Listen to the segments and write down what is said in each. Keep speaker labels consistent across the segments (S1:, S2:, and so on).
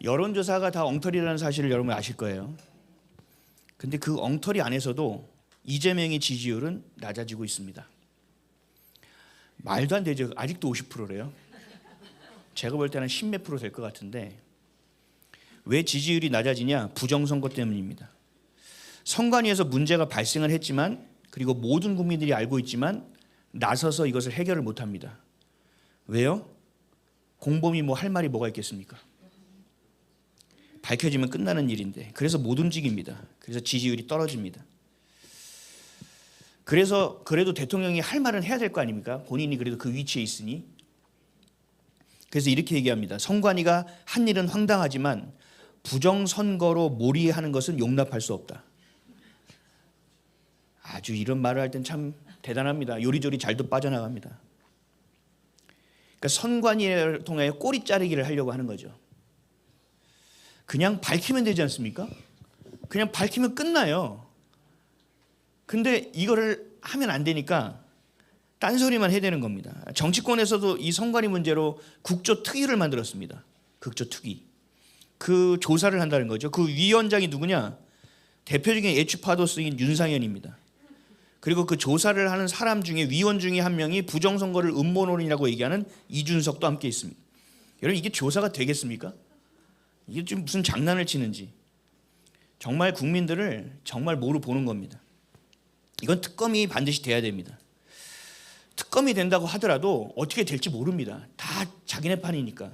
S1: 여론조사가 다 엉터리라는 사실을 여러분 아실 거예요. 근데 그 엉터리 안에서도 이재명의 지지율은 낮아지고 있습니다. 말도 안 되죠. 아직도 50%래요. 제가 볼 때는 10몇 프로 될 것 같은데 왜 지지율이 낮아지냐? 부정선거 때문입니다. 선관위에서 문제가 발생을 했지만 그리고 모든 국민들이 알고 있지만 나서서 이것을 해결을 못합니다. 왜요? 공범이 뭐 할 말이 뭐가 있겠습니까? 밝혀지면 끝나는 일인데 그래서 못 움직입니다. 그래서 지지율이 떨어집니다. 그래서 그래도 대통령이 할 말은 해야 될 거 아닙니까? 본인이 그래도 그 위치에 있으니. 그래서 이렇게 얘기합니다. 선관위가 한 일은 황당하지만 부정선거로 몰이하는 것은 용납할 수 없다. 아주 이런 말을 할 땐 참 대단합니다. 요리조리 잘도 빠져나갑니다. 그러니까 선관위를 통해 꼬리 자르기를 하려고 하는 거죠. 그냥 밝히면 되지 않습니까? 그냥 밝히면 끝나요. 근데 이거를 하면 안 되니까 딴소리만 해야 되는 겁니다. 정치권에서도 이 선관위 문제로 국조특위를 만들었습니다. 국조특위. 그 조사를 한다는 거죠. 그 위원장이 누구냐? 대표적인 애추파도스인 윤상현입니다. 그리고 그 조사를 하는 사람 중에 위원 중에 한 명이 부정선거를 음모론이라고 얘기하는 이준석도 함께 있습니다. 여러분 이게 조사가 되겠습니까? 이게 좀 무슨 장난을 치는지. 정말 국민들을 정말 뭐로 보는 겁니다. 이건 특검이 반드시 돼야 됩니다. 특검이 된다고 하더라도 어떻게 될지 모릅니다. 다 자기네 판이니까.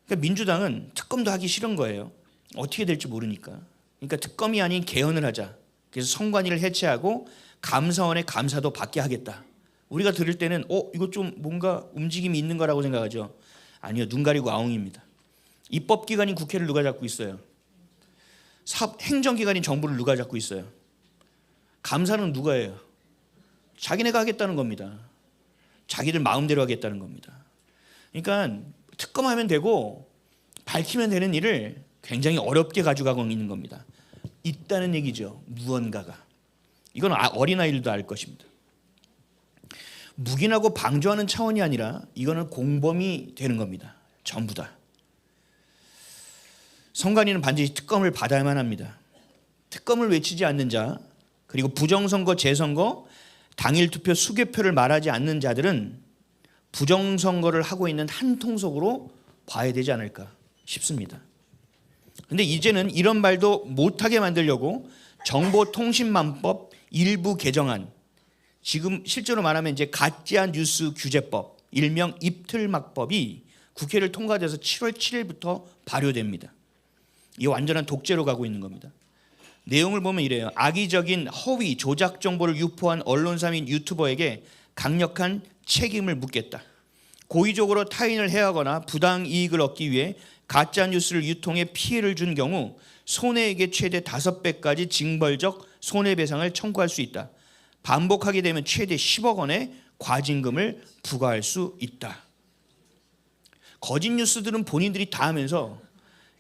S1: 그러니까 민주당은 특검도 하기 싫은 거예요. 어떻게 될지 모르니까. 그러니까 특검이 아닌 개헌을 하자. 그래서 선관위를 해체하고 감사원의 감사도 받게 하겠다. 우리가 들을 때는 이거 좀 뭔가 움직임이 있는 거라고 생각하죠. 아니요. 눈 가리고 아웅입니다. 입법기관인 국회를 누가 잡고 있어요? 행정기관인 정부를 누가 잡고 있어요? 감사는 누가 해요? 자기네가 하겠다는 겁니다. 자기들 마음대로 하겠다는 겁니다. 그러니까 특검하면 되고 밝히면 되는 일을 굉장히 어렵게 가져가고 있는 겁니다. 있다는 얘기죠. 무언가가. 이건 어린아이들도 알 것입니다. 묵인하고 방조하는 차원이 아니라 이거는 공범이 되는 겁니다. 전부 다. 선관위는 반드시 특검을 받아야만 합니다. 특검을 외치지 않는 자 그리고 부정선거, 재선거, 당일 투표, 수개표를 말하지 않는 자들은 부정선거를 하고 있는 한 통속으로 봐야 되지 않을까 싶습니다. 그런데 이제는 이런 말도 못하게 만들려고 정보통신망법 일부 개정안, 지금 실제로 말하면 이제 가짜뉴스 규제법, 일명 입틀막법이 국회를 통과돼서 7월 7일부터 발효됩니다. 이 완전한 독재로 가고 있는 겁니다. 내용을 보면 이래요. 악의적인 허위 조작 정보를 유포한 언론사 및 유튜버에게 강력한 책임을 묻겠다. 고의적으로 타인을 해하거나 부당 이익을 얻기 위해 가짜 뉴스를 유통해 피해를 준 경우 손해액의 최대 5배까지 징벌적 손해배상을 청구할 수 있다. 반복하게 되면 최대 10억 원의 과징금을 부과할 수 있다. 거짓 뉴스들은 본인들이 다 하면서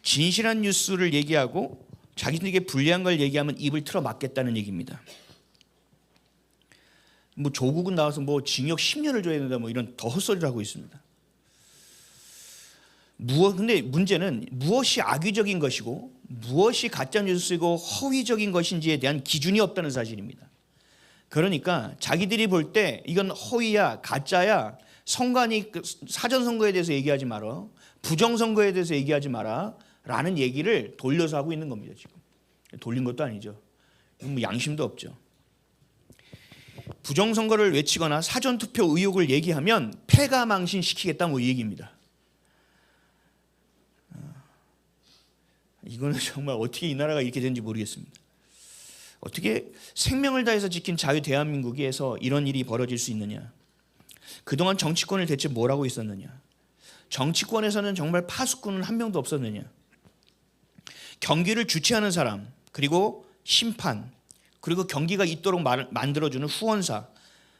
S1: 진실한 뉴스를 얘기하고 자기들에게 불리한 걸 얘기하면 입을 틀어 막겠다는 얘기입니다. 뭐 조국은 나와서 뭐 징역 10년을 줘야 된다 뭐 이런 더 헛소리를 하고 있습니다. 근데 문제는 무엇이 악의적인 것이고 무엇이 가짜 뉴스이고 허위적인 것인지에 대한 기준이 없다는 사실입니다. 그러니까 자기들이 볼 때 이건 허위야 가짜야 선관위 사전 선거에 대해서 얘기하지 마라. 부정 선거에 대해서 얘기하지 마라. 라는 얘기를 돌려서 하고 있는 겁니다. 지금 돌린 것도 아니죠. 뭐 양심도 없죠. 부정선거를 외치거나 사전투표 의혹을 얘기하면 패가망신시키겠다 뭐 이 얘기입니다. 이거는 정말 어떻게 이 나라가 이렇게 되는지 모르겠습니다. 어떻게 생명을 다해서 지킨 자유 대한민국에서 이런 일이 벌어질 수 있느냐. 그동안 정치권을 대체 뭘 하고 있었느냐. 정치권에서는 정말 파수꾼은 한 명도 없었느냐. 경기를 주최하는 사람 그리고 심판 그리고 경기가 있도록 만들어주는 후원사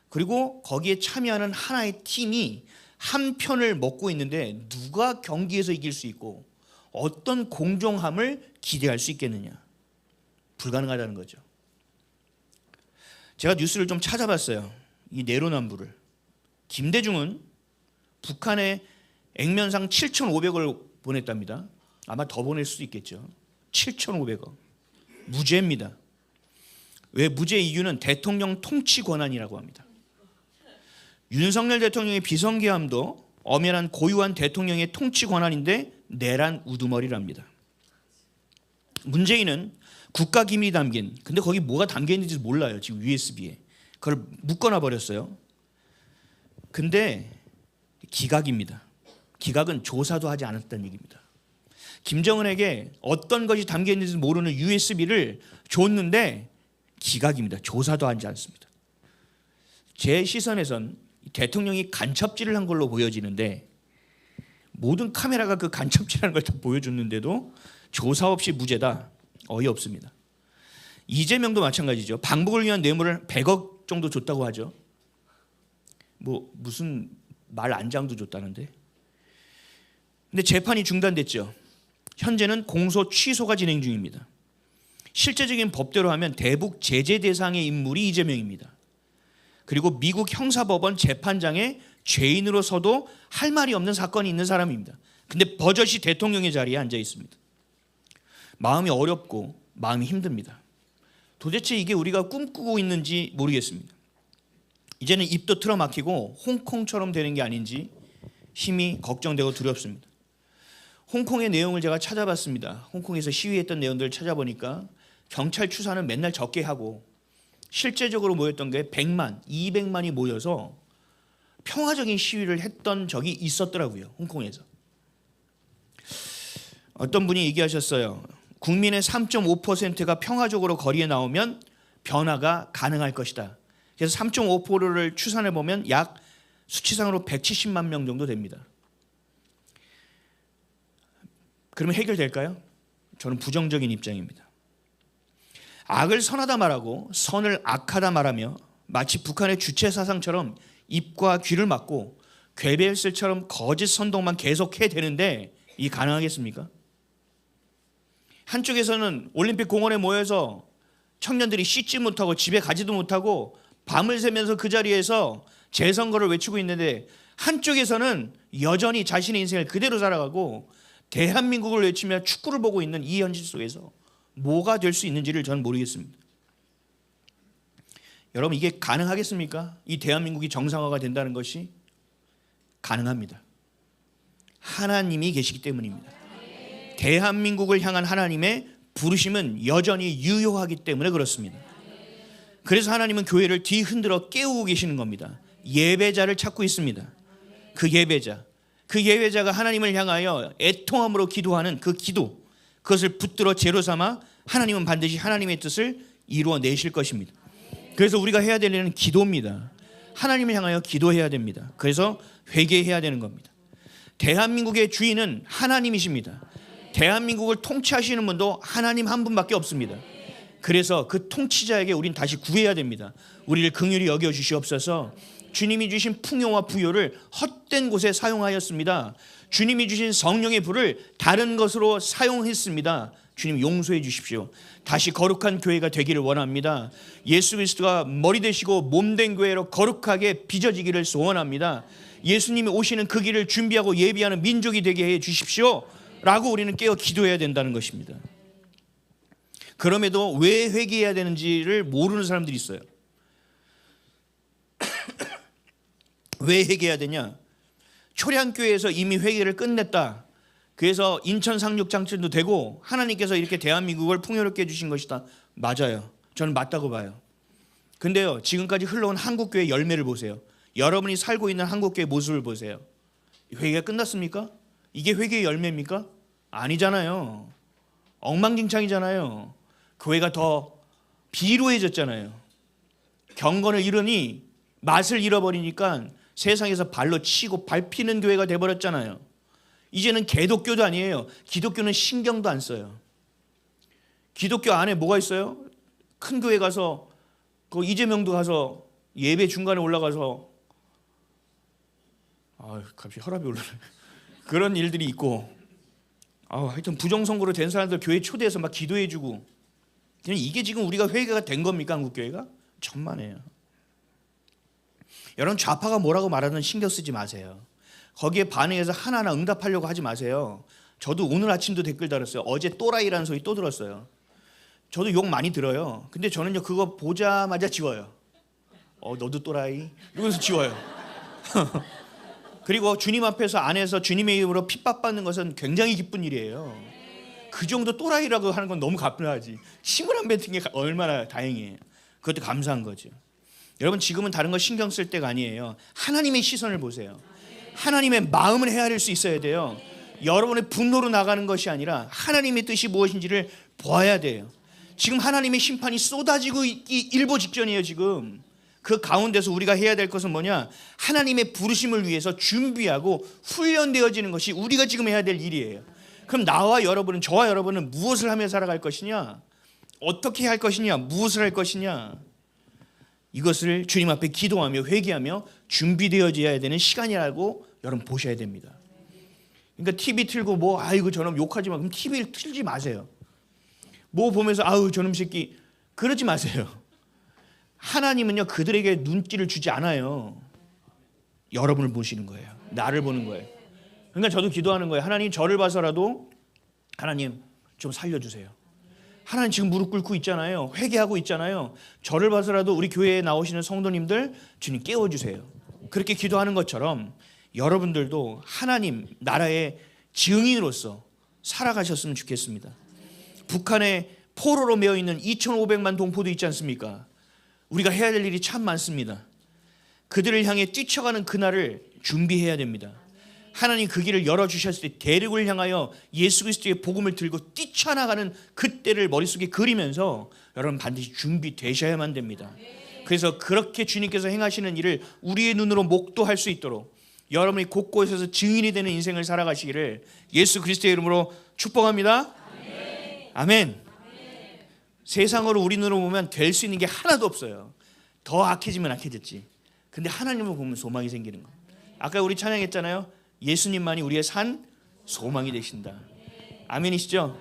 S1: 그리고 거기에 참여하는 하나의 팀이 한 편을 먹고 있는데 누가 경기에서 이길 수 있고 어떤 공정함을 기대할 수 있겠느냐. 불가능하다는 거죠. 제가 뉴스를 좀 찾아봤어요. 이 내로남불을. 김대중은 북한의 액면상 7,500을 보냈답니다. 아마 더 보낼 수도 있겠죠. 7,500억. 무죄입니다. 왜 무죄 이유는 대통령 통치 권한이라고 합니다. 윤석열 대통령의 비선계함도 엄연한 고유한 대통령의 통치 권한인데 내란 우두머리랍니다. 문재인은 국가기밀이 담긴, 근데 거기 뭐가 담겨 있는지 몰라요. 지금 USB에. 그걸 묶어놔 버렸어요. 근데 기각입니다. 기각은 조사도 하지 않았다는 얘기입니다. 김정은에게 어떤 것이 담겨 있는지 모르는 USB를 줬는데 기각입니다. 조사도 하지 않습니다. 제 시선에선 대통령이 간첩질을 한 걸로 보여지는데 모든 카메라가 그 간첩질하는 걸 다 보여줬는데도 조사 없이 무죄다. 어이없습니다. 이재명도 마찬가지죠. 방북을 위한 뇌물을 100억 정도 줬다고 하죠. 뭐 무슨 말 안장도 줬다는데. 근데 재판이 중단됐죠. 현재는 공소 취소가 진행 중입니다. 실제적인 법대로 하면 대북 제재 대상의 인물이 이재명입니다. 그리고 미국 형사법원 재판장의 죄인으로서도 할 말이 없는 사건이 있는 사람입니다. 근데 버젓이 대통령의 자리에 앉아 있습니다. 마음이 어렵고 마음이 힘듭니다. 도대체 이게 우리가 꿈꾸고 있는지 모르겠습니다. 이제는 입도 틀어막히고 홍콩처럼 되는 게 아닌지 심히 걱정되고 두렵습니다. 홍콩의 내용을 제가 찾아봤습니다. 홍콩에서 시위했던 내용들을 찾아보니까 경찰 추사는 맨날 적게 하고 실제적으로 모였던 게 100만, 200만이 모여서 평화적인 시위를 했던 적이 있었더라고요. 홍콩에서. 어떤 분이 얘기하셨어요. 국민의 3.5%가 평화적으로 거리에 나오면 변화가 가능할 것이다. 그래서 3.5%를 추산해 보면 약 수치상으로 170만 명 정도 됩니다. 그러면 해결될까요? 저는 부정적인 입장입니다. 악을 선하다 말하고 선을 악하다 말하며 마치 북한의 주체 사상처럼 입과 귀를 막고 괴벨슬처럼 거짓 선동만 계속해야 되는데 이게 가능하겠습니까? 한쪽에서는 올림픽 공원에 모여서 청년들이 씻지 못하고 집에 가지도 못하고 밤을 새면서 그 자리에서 재선거를 외치고 있는데 한쪽에서는 여전히 자신의 인생을 그대로 살아가고 대한민국을 외치며 축구를 보고 있는 이 현실 속에서 뭐가 될 수 있는지를 저는 모르겠습니다. 여러분 이게 가능하겠습니까? 이 대한민국이 정상화가 된다는 것이 가능합니다. 하나님이 계시기 때문입니다. 대한민국을 향한 하나님의 부르심은 여전히 유효하기 때문에 그렇습니다. 그래서 하나님은 교회를 뒤흔들어 깨우고 계시는 겁니다. 예배자를 찾고 있습니다. 그 예배자가 하나님을 향하여 애통함으로 기도하는 그 기도, 그것을 붙들어 제로 삼아 하나님은 반드시 하나님의 뜻을 이루어내실 것입니다. 그래서 우리가 해야 될 일은 기도입니다. 하나님을 향하여 기도해야 됩니다. 그래서 회개해야 되는 겁니다. 대한민국의 주인은 하나님이십니다. 대한민국을 통치하시는 분도 하나님 한 분밖에 없습니다. 그래서 그 통치자에게 우린 다시 구해야 됩니다. 우리를 긍휼히 여겨 주시옵소서. 주님이 주신 풍요와 부요를 헛된 곳에 사용하였습니다. 주님이 주신 성령의 불을 다른 것으로 사용했습니다. 주님 용서해 주십시오. 다시 거룩한 교회가 되기를 원합니다. 예수 그리스도가 머리 되시고 몸된 교회로 거룩하게 빚어지기를 소원합니다. 예수님이 오시는 그 길을 준비하고 예비하는 민족이 되게 해 주십시오 라고 우리는 깨어 기도해야 된다는 것입니다. 그럼에도 왜 회개해야 되는지를 모르는 사람들이 있어요. 왜 회개해야 되냐? 초량교회에서 이미 회개를 끝냈다. 그래서 인천 상륙장천도 되고 하나님께서 이렇게 대한민국을 풍요롭게 해주신 것이다. 맞아요. 저는 맞다고 봐요. 근데요, 지금까지 흘러온 한국교회 열매를 보세요. 여러분이 살고 있는 한국교회 모습을 보세요. 회개가 끝났습니까? 이게 회개의 열매입니까? 아니잖아요. 엉망진창이잖아요. 교회가 더 비루해졌잖아요. 경건을 잃으니 맛을 잃어버리니까 세상에서 발로 치고 밟히는 교회가 돼버렸잖아요. 이제는 개독교도 아니에요. 기독교는 신경도 안 써요. 기독교 안에 뭐가 있어요? 큰 교회 가서 그 이재명도 가서 예배 중간에 올라가서 갑자기 혈압이 올라네. 그런 일들이 있고 하여튼 부정선거로 된 사람들 교회 초대해서 막 기도해주고 그냥 이게 지금 우리가 회개가 된 겁니까? 한국교회가? 천만에요. 여러분 좌파가 뭐라고 말하든 신경 쓰지 마세요. 거기에 반응해서 하나하나 응답하려고 하지 마세요. 저도 오늘 아침도 댓글 달았어요. 어제 또라이라는 소리 또 들었어요. 저도 욕 많이 들어요. 근데 저는요 그거 보자마자 지워요. 너도 또라이? 이러면서 지워요. 그리고 주님 앞에서 안에서 주님의 이름으로 핍박받는 것은 굉장히 기쁜 일이에요. 그 정도 또라이라고 하는 건 너무 가뿐하지. 힘을 안 뱉은 게 얼마나 다행이에요. 그것도 감사한 거죠. 여러분 지금은 다른 거 신경 쓸 때가 아니에요. 하나님의 시선을 보세요. 하나님의 마음을 헤아릴 수 있어야 돼요. 여러분의 분노로 나가는 것이 아니라 하나님의 뜻이 무엇인지를 보아야 돼요. 지금 하나님의 심판이 쏟아지고 있기 일보 직전이에요. 지금 그 가운데서 우리가 해야 될 것은 뭐냐? 하나님의 부르심을 위해서 준비하고 훈련되어지는 것이 우리가 지금 해야 될 일이에요. 그럼 나와 여러분은, 저와 여러분은 무엇을 하며 살아갈 것이냐? 어떻게 할 것이냐? 무엇을 할 것이냐? 이것을 주님 앞에 기도하며 회개하며 준비되어져야 되는 시간이라고 여러분 보셔야 됩니다. 그러니까 TV 틀고 뭐 아이고 저놈 욕하지 마. 그럼 TV를 틀지 마세요. 뭐 보면서 아우 저놈 새끼 그러지 마세요. 하나님은요 그들에게 눈길을 주지 않아요. 여러분을 보시는 거예요. 나를 보는 거예요. 그러니까 저도 기도하는 거예요. 하나님 저를 봐서라도 하나님 좀 살려주세요. 하나님 지금 무릎 꿇고 있잖아요. 회개하고 있잖아요. 저를 봐서라도 우리 교회에 나오시는 성도님들 주님 깨워주세요. 그렇게 기도하는 것처럼 여러분들도 하나님 나라의 증인으로서 살아가셨으면 좋겠습니다. 북한에 포로로 메어 있는 2,500만 동포도 있지 않습니까? 우리가 해야 될 일이 참 많습니다. 그들을 향해 뛰쳐가는 그날을 준비해야 됩니다. 하나님 그 길을 열어주셨을 때 대륙을 향하여 예수 그리스도의 복음을 들고 뛰쳐나가는 그때를 머릿속에 그리면서 여러분 반드시 준비되셔야만 됩니다. 그래서 그렇게 주님께서 행하시는 일을 우리의 눈으로 목도할 수 있도록 여러분이 곳곳에서 증인이 되는 인생을 살아가시기를 예수 그리스도의 이름으로 축복합니다. 아멘. 세상으로 우리 눈으로 보면 될 수 있는 게 하나도 없어요. 더 악해지면 악해졌지. 근데 하나님을 보면 소망이 생기는 거. 아까 우리 찬양했잖아요. 예수님만이 우리의 산 소망이 되신다. 아멘이시죠?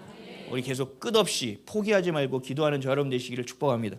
S1: 우리 계속 끝없이 포기하지 말고 기도하는 저 여러분 되시기를 축복합니다.